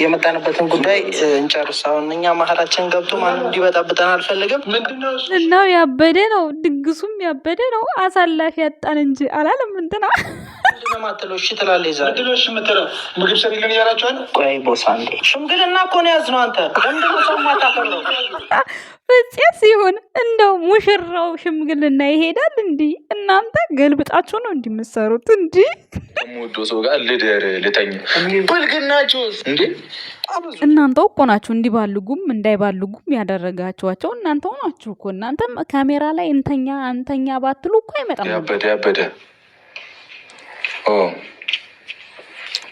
የመጣንበትን ጉዳይ እንጨርሳውን። እኛ መሀላችን ገብቶ ማንም እንዲበጣብጠን አልፈልግም። ምንድነው ያበደ ነው፣ ድግሱም ያበደ ነው። አሳላፊ ያጣን እንጂ አላለም። እንትና ምንድነው ማትለው? እሺ ትላለህ። ዛ ምግብ ሰሪልን እያላቸዋል። ቆይ ቦሳ እንዴ ሽምግልና እኮ ነው ያዝነው። አንተ ለምንድነው ሰው ማታከብረው? ፍፄ ሲሆን እንደው ሙሽራው ሽምግልና ይሄዳል። እንዲህ እናንተ ገልብጣችሁ ነው እንዲመሰሩት። እንዲህ ወዶ ሰው ጋር ልደር ልተኛ ብልግናችሁስ እንዴ! እናንተው እኮ ናችሁ እንዲባልጉም እንዳይባልጉም ያደረጋችኋቸው እናንተው ናችሁ እኮ። እናንተም ካሜራ ላይ እንተኛ ባትሉ እኮ አይመጣም። ያበደ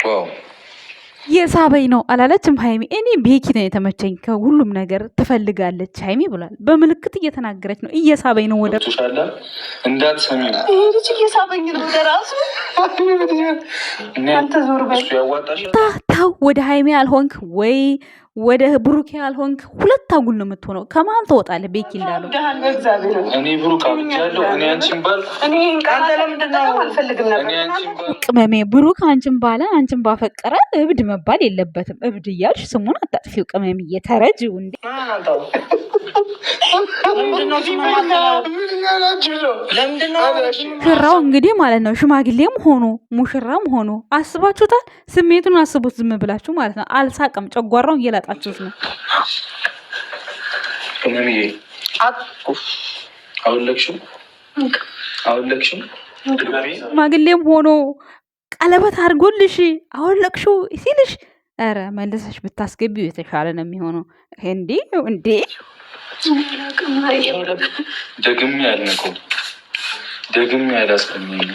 ዋው የሳበኝ ነው አላለችም ሀይሚ። እኔ ቤኪ ነው የተመቸኝ፣ ከሁሉም ነገር ትፈልጋለች ሀይሚ ብሏል። በምልክት እየተናገረች ነው። እየሳበኝ ነው ወደ እንዳትሰሚ ልጅ እየሳበኝ ነው ደራሱ አንተ ዞር በይ ታው ወደ ሀይሚ አልሆንክ ወይ ወደ ብሩኬ አልሆንክ፣ ሁለት አጉል ነው የምትሆነው። ከማን ትወጣለህ? ቤኪ እንዳለው እኔ ብሩክ አብቻለሁ። እኔ አንቺን ባል እኔ አንተ ለምንድነው አልፈልግም ነበር። ቅመሜ ብሩክ አንቺን ባለ አንቺን ባፈቀረ እብድ መባል የለበትም። እብድ እያልሽ ስሙን አታጥፊው ቅመሜ። የተረጂው እንዴ ሙሽራው እንግዲህ ማለት ነው። ሽማግሌም ሆኖ ሙሽራም ሆኖ አስባችሁታል? ስሜቱን አስቡት ዝም ብላችሁ ማለት ነው። አልሳቀም፣ ጨጓራውን እየላጣችሁት ነው። ሽማግሌም ሆኖ ቀለበት አድርጎልሽ አወለቅሽው ሲልሽ ኧረ መልሰሽ ብታስገቢው የተሻለ ነው የሚሆነው። እንዴ ደግሜ ያልነው ያላስቀመኝ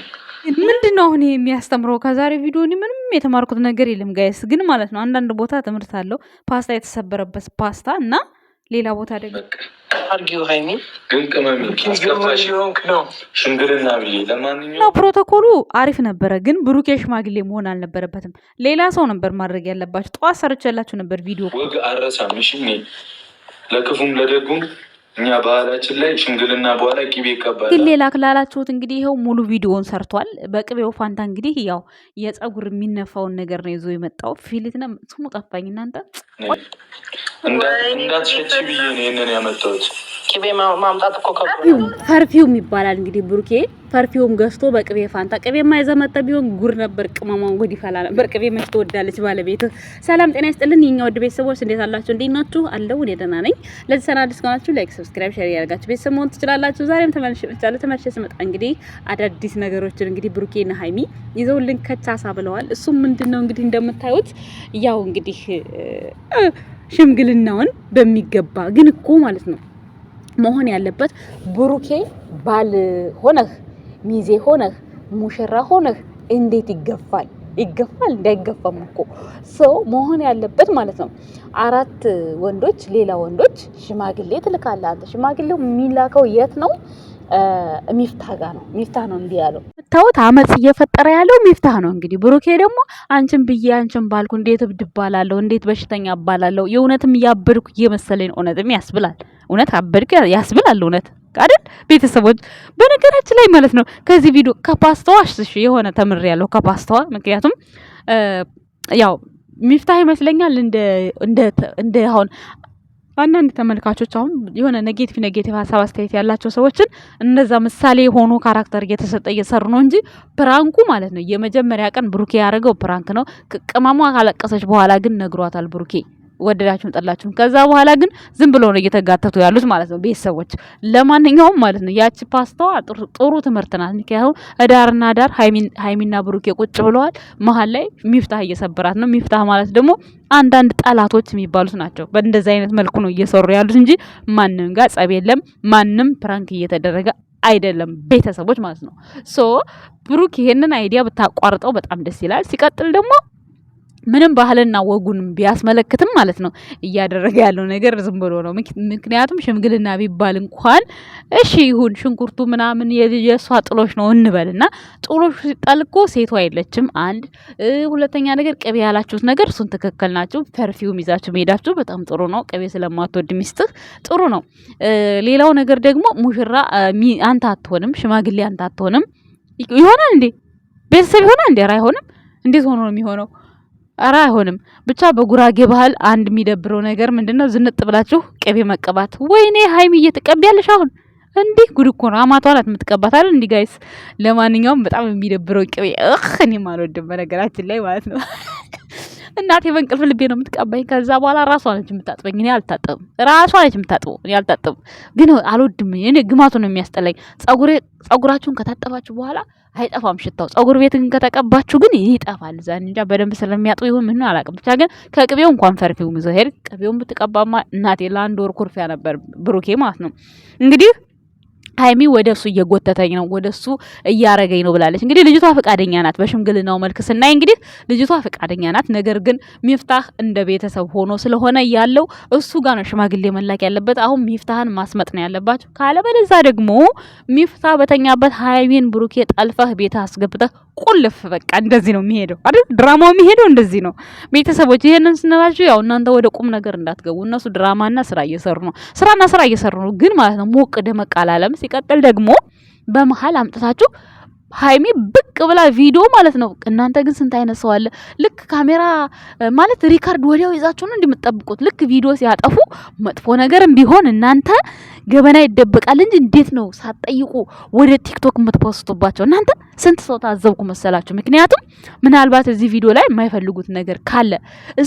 ምንድን ነው አሁን የሚያስተምረው? ከዛሬ ቪዲዮ ምንም የተማርኩት ነገር የለም ጋይስ። ግን ማለት ነው አንዳንድ ቦታ ትምህርት አለው። ፓስታ የተሰበረበት ፓስታ እና ሌላ ቦታ ደግሞ አርጊው ሀይሚ ግን ቅመሚ አስከፋሽ ነው ሽምግልና ብዬ። ለማንኛውም ፕሮቶኮሉ አሪፍ ነበረ፣ ግን ብሩኬ ሽማግሌ መሆን አልነበረበትም። ሌላ ሰው ነበር ማድረግ ያለባቸው። ጠዋት ሰርቼላችሁ ነበር ቪዲዮ። ወግ አረሳም። እሺ ለክፉም ለደጉም እኛ ባህላችን ላይ ሽምግልና በኋላ ቅቤ ይቀባል። ግን ሌላ ክላላችሁት እንግዲህ ይኸው ሙሉ ቪዲዮውን ሰርቷል። በቅቤው ፋንታ እንግዲህ ያው የፀጉር የሚነፋውን ነገር ነው ይዞ የመጣው። ፊሊትና ስሙ ጠፋኝ። እናንተ እንዳትሸቺ ብዬ ነው ይሄንን ያመጣሁት። ቅቤ ማምጣት እኮ ፐርፊውም ይባላል እንግዲህ ብሩኬ ፐርፊውም ገዝቶ በቅቤ ፋንታ። ቅቤ የማይዘመጠ ቢሆን ጉር ነበር። ቅመማን ጉድ ይፈላ ነበር። ቅቤ መች ትወዳለች ባለቤት። ሰላም ጤና ይስጥልን የኛ ውድ ቤተሰቦች፣ እንዴት አላችሁ? እንዴት ናችሁ? አለው እኔ ደህና ነኝ። ለዚህ ቻናል አዲስ ከሆናችሁ ላይክ፣ ሰብስክራይብ፣ ሼር ያደርጋችሁ ቤተሰብ መሆን ትችላላችሁ። ዛሬም ተመልሼ ስመጣ እንግዲህ አዳዲስ ነገሮችን እንግዲህ ብሩኬና ሀይሚ ይዘውልን ከቻሳ ብለዋል። እሱም ምንድነው እንግዲህ እንደምታዩት ያው እንግዲህ ሽምግልናውን በሚገባ ግን እኮ ማለት ነው መሆን ያለበት ብሩኬ ባል ሆነህ ሚዜ ሆነህ ሙሽራ ሆነህ እንዴት ይገፋል? እንዳይገፋም እኮ ሰው መሆን ያለበት ማለት ነው። 4 ወንዶች ሌላ ወንዶች ሽማግሌ ትልካለህ አንተ። ሽማግሌው የሚላከው የት ነው? ሚፍታህ ጋር ነው። ሚፍታህ ነው እንዲህ ያለው። ታውት አመጽ እየፈጠረ ያለው ሚፍታህ ነው። እንግዲህ ብሩኬ ደግሞ አንቺን ብዬ አንቺን ባልኩ እንዴት እብድ ባላለሁ፣ እንዴት በሽተኛ ባላለሁ። የእውነትም ያበድኩ እየመሰለኝ እውነትም ያስብላል። እውነት አበድኩ ያስብላል። እውነት አይደል ቤተሰቦች? በነገራችን ላይ ማለት ነው ከዚህ ቪዲዮ ከፓስታዋ የሆነ ተምር ያለው ከፓስታዋ። ምክንያቱም ያው ሚፍታህ ይመስለኛል እንደ አሁን አንዳንድ ተመልካቾች አሁን የሆነ ኔጌቲቭ ሀሳብ አስተያየት ያላቸው ሰዎችን እነዛ ምሳሌ ሆኖ ካራክተር እየተሰጠ እየሰሩ ነው እንጂ ፕራንኩ ማለት ነው የመጀመሪያ ቀን ብሩኬ ያደረገው ፕራንክ ነው። ቅመሟ ካለቀሰች በኋላ ግን ነግሯታል ብሩኬ፣ ወደዳችሁም ጠላችሁም። ከዛ በኋላ ግን ዝም ብሎ ነው እየተጋተቱ ያሉት ማለት ነው ቤተሰቦች። ለማንኛውም ማለት ነው ያቺ ፓስታዋ ጥሩ ትምህርት ናት። ምክንያቱም ዳርና ዳር ሀይሚና ብሩኬ ቁጭ ብለዋል። መሀል ላይ ሚፍታህ እየሰበራት ነው። ሚፍታህ ማለት ደግሞ አንዳንድ ጠላቶች የሚባሉት ናቸው። በእንደዚህ አይነት መልኩ ነው እየሰሩ ያሉት እንጂ ማንም ጋር ጸብ የለም። ማንም ፕራንክ እየተደረገ አይደለም ቤተሰቦች ማለት ነው። ሶ ብሩክ ይሄንን አይዲያ ብታቋርጠው በጣም ደስ ይላል። ሲቀጥል ደግሞ ምንም ባህልና ወጉን ቢያስመለክትም ማለት ነው እያደረገ ያለው ነገር ዝም ብሎ ነው። ምክንያቱም ሽምግልና ቢባል እንኳን እሺ ይሁን ሽንኩርቱ ምናምን የሷ ጥሎሽ ነው እንበልና ጥሎሽ ሲጣልቆ ሴቷ የለችም። አንድ ሁለተኛ ነገር ቅቤ ያላችሁት ነገር እሱን ትክክል ናችሁ። ፐርፊውም ይዛችሁ መሄዳችሁ በጣም ጥሩ ነው። ቅቤ ስለማትወድ ሚስትህ ጥሩ ነው። ሌላው ነገር ደግሞ ሙሽራ አንተ አትሆንም፣ ሽማግሌ አንተ አትሆንም። ይሆናል እንዴ ቤተሰብ ይሆናል እንዴ? አይሆንም። እንዴት ሆኖ ነው የሚሆነው? ኧረ አይሆንም። ብቻ በጉራጌ ባህል አንድ የሚደብረው ነገር ምንድነው? ዝንጥ ብላችሁ ቅቤ መቀባት። ወይኔ ሀይሚ እየተቀቢያለሽ አሁን እንዲህ ጉድ እኮ ነው። አማቷ ናት የምትቀባት አይደል? እንዲህ ጋይስ። ለማንኛውም በጣም የሚደብረው ቅቤ እኔም አልወድም በነገራችን ላይ ማለት ነው። እናቴ በእንቅልፍ ልቤ ነው የምትቀባኝ። ከዛ በኋላ ራሷ ነች የምታጥበኝ። እኔ አልታጠብም። ራሷ ነች የምታጥበው። እኔ አልታጠብም። ግን አልወድም። እኔ ግማቱ ነው የሚያስጠላኝ። ጸጉራችሁን ከታጠባችሁ በኋላ አይጠፋም ሽታው። ጸጉር ቤት ግን ከተቀባችሁ ግን ይጠፋል። እዛ እንጃ በደንብ ስለሚያጥቡ ይሁን ምን አላውቅም። ብቻ ግን ከቅቤው እንኳን ፈርፊው ይዘው ሄድ። ቅቤውን ብትቀባማ እናቴ ለአንድ ወር ኩርፊያ ነበር ብሩኬ ማለት ነው። እንግዲህ ሀይሚ ወደ እሱ እየጎተተኝ ነው፣ ወደ እሱ እያረገኝ ነው ብላለች። እንግዲህ ልጅቷ ፈቃደኛ ናት። በሽምግልናው መልክ ስናይ እንግዲህ ልጅቷ ፈቃደኛ ናት። ነገር ግን ሚፍታህ እንደ ቤተሰብ ሆኖ ስለሆነ ያለው እሱ ጋር ነው ሽማግሌ መላክ ያለበት። አሁን ሚፍታህን ማስመጥ ነው ያለባቸው። ካለበለዛ ደግሞ ሚፍታህ በተኛበት ሀይሚን ብሩኬ ጠልፈህ ቤት አስገብተህ ቁልፍ። በቃ እንደዚህ ነው የሚሄደው አይደል? ድራማው የሚሄደው እንደዚህ ነው። ቤተሰቦች ይሄንን ስንላችሁ ያው እናንተ ወደ ቁም ነገር እንዳትገቡ። እነሱ ድራማና ስራ እየሰሩ ነው፣ ስራ እየሰሩ ነው። ግን ማለት ነው ሞቅ ደመቅ አላለም። ሲቀጥል ደግሞ በመሀል አምጥታችሁ ሀይሚ ብቅ ብላ ቪዲዮ ማለት ነው። እናንተ ግን ስንት አይነት ሰው አለ። ልክ ካሜራ ማለት ሪካርድ ወዲያው ይዛችሁ ነው እንደምትጠብቁት። ልክ ቪዲዮ ሲያጠፉ መጥፎ ነገርም ቢሆን እናንተ ገበና ይደበቃል እንጂ እንዴት ነው ሳትጠይቁ ወደ ቲክቶክ የምትፖስቱባቸው? እናንተ ስንት ሰው ታዘብኩ መሰላችሁ? ምክንያቱም ምናልባት እዚህ ቪዲዮ ላይ የማይፈልጉት ነገር ካለ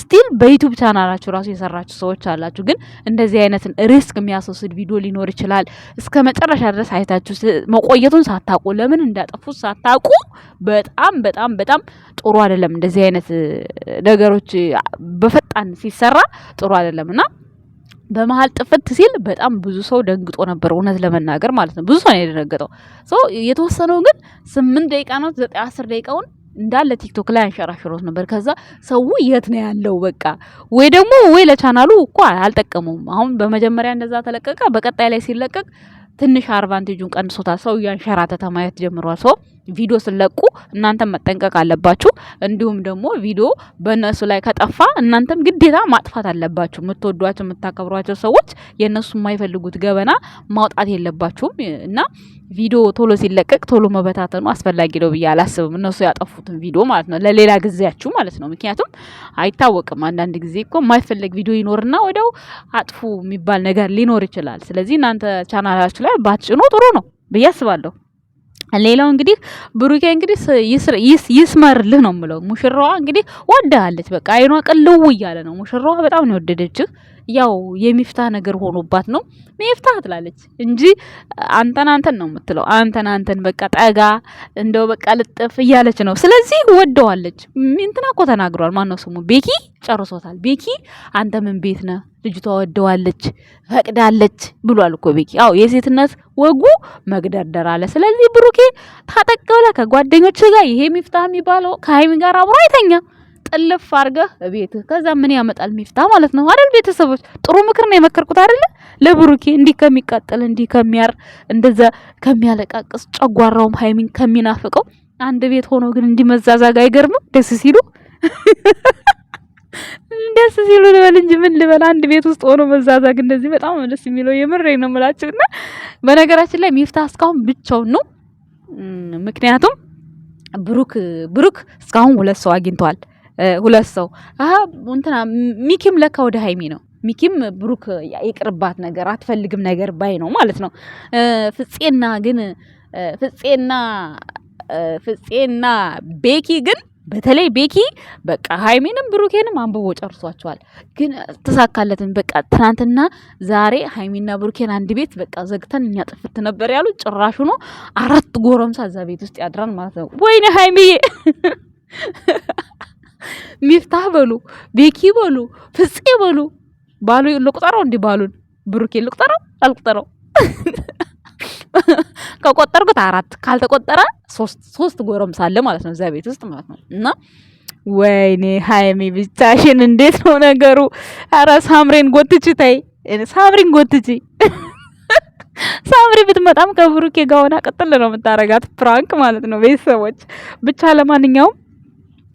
ስቲል በዩቲዩብ ቻናላችሁ ራሱ የሰራችሁ ሰዎች አላችሁ። ግን እንደዚህ አይነትን ሪስክ የሚያስወስድ ቪዲዮ ሊኖር ይችላል። እስከ መጨረሻ ድረስ አይታችሁ መቆየቱን ሳታውቁ ለምን እንዳጠፉ ሳታውቁ በጣም በጣም በጣም ጥሩ አይደለም። እንደዚህ አይነት ነገሮች በፈጣን ሲሰራ ጥሩ አይደለምና በመሀል ጥፍት ሲል በጣም ብዙ ሰው ደንግጦ ነበር፣ እውነት ለመናገር ማለት ነው። ብዙ ሰው ነው የደነገጠው። የተወሰነው ግን 8 ደቂቃ ነው 10 ደቂቃውን እንዳለ ቲክቶክ ላይ አንሸራሽሮት ነበር። ከዛ ሰው የት ነው ያለው? በቃ ወይ ለቻናሉ እኮ አልጠቀመውም። አሁን በመጀመሪያ እንደዛ ተለቀቀ። በቀጣይ ላይ ሲለቀቅ ትንሽ አድቫንቴጁን ቀንሶታል። ሰው ያንሸራተተ ማየት ጀምሯል። ሰው ቪዲዮ ስለቁ እናንተም መጠንቀቅ አለባችሁ። እንዲሁም ደግሞ ቪዲዮ በእነሱ ላይ ከጠፋ እናንተም ግዴታ ማጥፋት አለባችሁ። የምትወዷቸው የምታከብሯቸው ሰዎች የእነሱ የማይፈልጉት ገበና ማውጣት የለባችሁም እና ቪዲዮ ቶሎ ሲለቀቅ ቶሎ መበታተኑ አስፈላጊ ነው ብዬ አላስብም። እነሱ ያጠፉትን ቪዲዮ ማለት ነው ለሌላ ጊዜያችሁ ማለት ነው። ምክንያቱም አይታወቅም፣ አንዳንድ ጊዜ እኮ የማይፈለግ ቪዲዮ ይኖርና ወዲያው አጥፉ የሚባል ነገር ሊኖር ይችላል። ስለዚህ እናንተ ቻናላችሁ ላይ ባትጭኑ ጥሩ ነው ብዬ አስባለሁ። ሌላው እንግዲህ ብሩኬ እንግዲህ ይስመርልህ ነው የምለው። ሙሽራዋ እንግዲህ ወዳለች፣ በቃ አይኗ ቅልው እያለ ነው። ሙሽራዋ በጣም ነው የወደደችህ። ያው የሚፍታህ ነገር ሆኖባት ነው ሚፍታህ ትላለች እንጂ አንተን ነው የምትለው። አንተን በቃ ጠጋ እንደው በቃ ልጥፍ እያለች ነው። ስለዚህ ወደዋለች። እንትና እኮ ተናግሯል። ማነው ስሙ? ቤኪ ጨርሶታል። ቤኪ አንተ ምን ቤት ነህ? ልጅቷ ወደዋለች ፈቅዳለች ብሏል እኮ ቤኪ። አዎ የሴትነት ወጉ መግደርደር አለ። ስለዚህ ብሩኬ ታጠቀለ ከጓደኞች ጋር ይሄ ሚፍታህ የሚባለው ከሀይሚ ጋር አብሮ አይተኛ ጥልፍ አድርገህ ቤትህ። ከዛ ምን ያመጣል ሚፍታህ ማለት ነው አይደል? ቤተሰቦች ጥሩ ምክር ነው የመከርኩት አይደል? ለብሩኬ እንዲህ ከሚቃጠል እንዲህ ከሚያር እንደዛ ከሚያለቃቅስ ጨጓራውም ሀይሚን ከሚናፍቀው አንድ ቤት ሆኖ ግን እንዲህ መዛዛግ አይገርምም? ደስ ሲሉ ልበል እንጂ ምን ልበል? አንድ ቤት ውስጥ ሆኖ መዛዛግ እንደዚህ በጣም ደስ የሚለው የምሬ ነው የምላችሁና በነገራችን ላይ ሚፍታህ እስካሁን ብቻውን ነው። ምክንያቱም ብሩክ እስካሁን 2 ሰው አግኝቷል። 2 ሰው እንትና ሚኪም ለካ ወደ ሀይሚ ነው። ሚኪም ብሩክ ይቅርባት ነገር አትፈልግም ነገር ባይ ነው ማለት ነው። ፍፄና ቤኪ ግን በተለይ ቤኪ በቃ ሀይሚንም ብሩኬንም አንብቦ ጨርሷቸዋል። ግን ተሳካለትን። በቃ ትናንትና ዛሬ ሀይሚና ብሩኬን አንድ ቤት በቃ ዘግተን እኛ ጥፍት ነበር ያሉት። ጭራሹ ነው 4 ጎረምሳ እዛ ቤት ውስጥ ያድራል ማለት ነው። ወይኔ ሀይሚዬ ሚፍታህ በሉ ቤኪ በሉ ፍፄ በሉ ባሉ ልቁጠረው እንዲህ ባሉን ብሩኬ ልቁጠረው አልቁጠረው ከቆጠርኩት 4 ካልተቆጠረ 3 ጎረምሳ አለ ማለት ነው እዛ ቤት ውስጥ ማለት ነው። እና ወይኔ ሀይሚ ብቻሽን እንዴት ነው ነገሩ? ኧረ ሳምሬን ጎትቺ ተይ፣ ሳምሪን ጎትቺ። ሳምሪ ብትመጣም ከብሩኬ ጋር ሆና ቀጥል ነው የምታረጋት ፕራንክ ማለት ነው። ቤተሰቦች ብቻ ለማንኛውም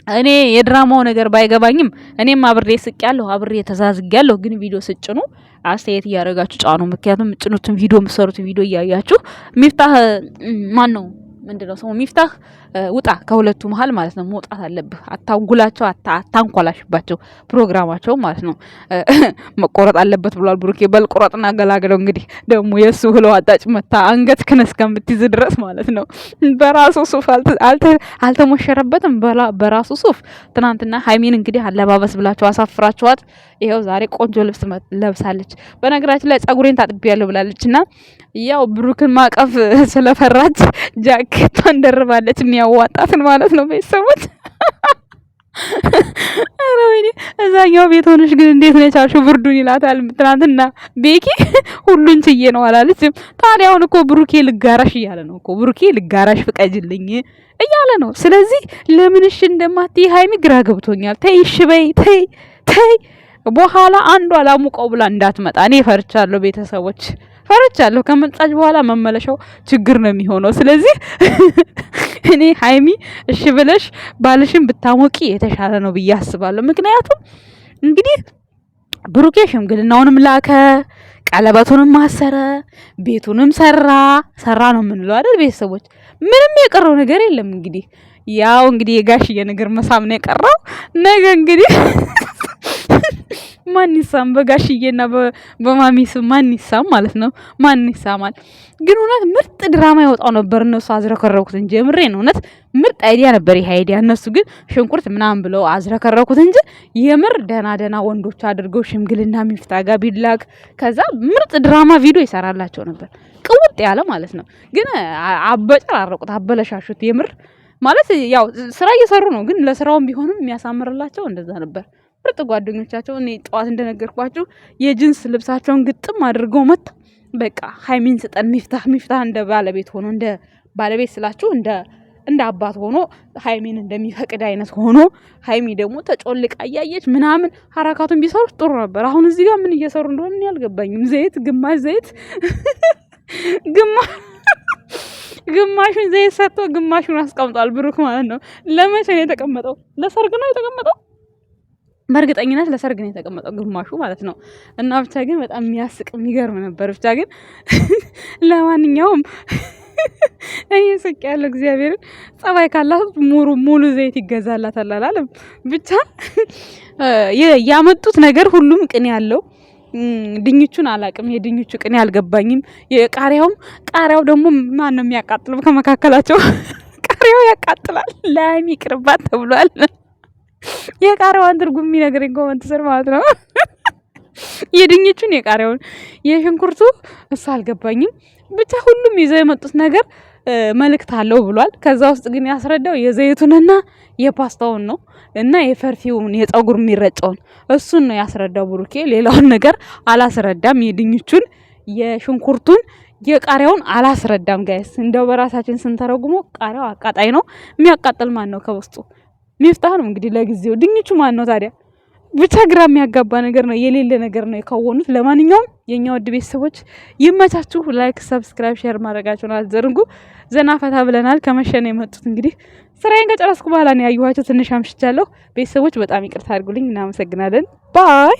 እኔ የድራማው ነገር ባይገባኝም እኔም አብሬ ስቄያለሁ፣ አብሬ ተዛዝጌያለሁ። ግን ቪዲዮ ስጭኑ አስተያየት እያደረጋችሁ ጫኑ። ምክንያቱም ጭኑትን ቪዲዮ የምትሰሩትን ቪዲዮ እያያችሁ ሚፍታህ ማን ነው ምንድነው ስሙ ሚፍታህ ውጣ ከሁለቱ መሀል ማለት ነው። መውጣት አለብህ። አታንጉላቸው፣ አታንኳላሽባቸው ፕሮግራማቸው ማለት ነው። መቆረጥ አለበት ብሏል ብሩኬ። በልቆረጥና ገላግለው እንግዲህ ደግሞ የእሱ ህሎ አጣጭ መታ አንገት ክነስ ከምትይዝ ድረስ ማለት ነው። በራሱ ሱፍ አልተሞሸረበትም፣ በራሱ ሱፍ። ትናንትና ሀይሚን እንግዲህ አለባበስ ብላቸው አሳፍራችኋት ይኸው ዛሬ ቆንጆ ልብስ ለብሳለች። በነገራችን ላይ ጸጉሬን ታጥቤያለሁ ብላለች እና ያው ብሩክን ማቀፍ ስለፈራች ጃኬቷን ደርባለች፣ የሚያዋጣትን ማለት ነው። ቤተሰቦች ኧረ ወይኔ እዛኛው ቤት ሆነሽ ግን እንዴት ነው የቻልሽው ብርዱን ይላታል። ትናንትና ቤኪ ሁሉን ችዬ ነው አላለችም። ታዲያ አሁን እኮ ብሩኬ ልጋራሽ እያለ ነው እኮ ብሩኬ ልጋራሽ ፍቀጅልኝ እያለ ነው። ስለዚህ ለምንሽ እንደማትይ ሀይሚ ግራ ገብቶኛል። ተይ እሺ በይ ተይ በኋላ አንዷ ላሙቀው ብላ እንዳትመጣ እኔ ፈርቻለሁ። ቤተሰቦች ፈርቻለሁ። ከመጣች በኋላ መመለሻው ችግር ነው የሚሆነው። ስለዚህ እኔ ሀይሚ እሺ ብለሽ ባልሽን ብታሞቂ የተሻለ ነው ብዬ አስባለሁ። ምክንያቱም እንግዲህ ብሩኬ ሽምግልናውንም ላከ፣ ቀለበቱንም ማሰረ፣ ቤቱንም ሰራ ነው የምንለው አይደል ቤተሰቦች? ምንም የቀረው ነገር የለም። እንግዲህ ያው እንግዲህ የጋሽዬ ነገር መሳም ነው የቀረው። ነገ እንግዲህ ማን ይሳም? በጋሽዬና በማሚ ስም ማን ይሳም ማለት ነው? ማን ይሳማል? ግን እውነት ምርጥ ድራማ ያወጣው ነበር። እነሱ አዝረከረኩት እንጂ የምሬን እውነት ምርጥ አይዲያ ነበር ይሄ አይዲያ። እነሱ ግን ሽንኩርት ምናምን ብለው አዝረከረኩት እንጂ የምር ደና ወንዶች አድርገው ሽምግልና ሚፍታ ጋር ቢላክ ከዛ ምርጥ ድራማ ቪዲዮ ይሰራላቸው ነበር። ቅውጥ ያለ ማለት ነው። ግን አበጨራረቁት፣ አበለሻሹት። የምር ማለት ያው ስራ እየሰሩ ነው፣ ግን ለስራውም ቢሆንም የሚያሳምርላቸው እንደዛ ነበር። ምርጥ ጓደኞቻቸው እኔ ጠዋት እንደነገርኳችሁ የጅንስ ልብሳቸውን ግጥም አድርገው መጣ። በቃ ሀይሚን ስጠን ሚፍታህ እንደ ባለቤት ሆኖ እንደ ባለቤት ስላችሁ እንደ አባት ሆኖ ሀይሚን እንደሚፈቅድ አይነት ሆኖ ሀይሚ ደግሞ ተጮልቃ እያየች ምናምን ሀራካቱን ቢሰሩት ጥሩ ነበር። አሁን እዚህ ጋር ምን እየሰሩ እንደሆነ ያልገባኝም። ግማሽ ዘይት ግማሹን ዘይት ሰጥቶ ግማሹን አስቀምጧል ብሩክ ማለት ነው። ለመቼ ነው የተቀመጠው? ለሰርግ ነው የተቀመጠው። በእርግጠኝነት ለሰርግ ነው የተቀመጠው ግማሹ ማለት ነው። እና ብቻ ግን በጣም የሚያስቅ የሚገርም ነበር። ብቻ ግን ለማንኛውም እኔ ስቅ ያለው እግዚአብሔርን ጸባይ ካላት ሙሉ ዘይት ይገዛላታል አላለም። ብቻ ያመጡት ነገር ሁሉም ቅኔ ያለው ድንቹን አላቅም። የድንቹ ቅኔ አልገባኝም። ቃሪያው ደግሞ ማን ነው የሚያቃጥለው ከመካከላቸው? ቃሪያው ያቃጥላል። ለሀይሚ ይቅርባት ተብሏል። የቃሪያዋን ትርጉም የሚነግረኝ ኮመንት ስር ማለት ነው። የድንቹን የቃሪያውን የሽንኩርቱ እሱ አልገባኝም። ብቻ ሁሉም ይዘው የመጡት ነገር መልእክት አለው ብሏል። ከዛ ውስጥ ግን ያስረዳው የዘይቱንና የፓስታውን ነው እና የፈርፊውን የፀጉር የሚረጨውን እሱን ነው ያስረዳው ብሩኬ። ሌላውን ነገር አላስረዳም። የድንቹን የሽንኩርቱን የቃሪያውን አላስረዳም። ጋይስ እንደው በራሳችን ስንተረጉሞ ቃሪያው አቃጣይ ነው። የሚያቃጥል ማን ነው ከውስጡ? ሚፍታህ ነው እንግዲህ ለጊዜው። ድንቹ ማን ነው ታዲያ? ብቻ ግራ የሚያጋባ ነገር ነው፣ የሌለ ነገር ነው የከወኑት። ለማንኛውም የኛ ውድ ቤተሰቦች ይመቻችሁ። ላይክ፣ ሰብስክራይብ፣ ሼር ማድረጋችሁን አትዘንጉ። ዘና ፈታ ብለናል። ከመሸነ የመጡት እንግዲህ ስራዬን ከጨረስኩ በኋላ ነው ያየኋቸው። ትንሽ አምሽቻለሁ። ቤተሰቦች በጣም ይቅርታ አድርጉልኝ። እናመሰግናለን። ባይ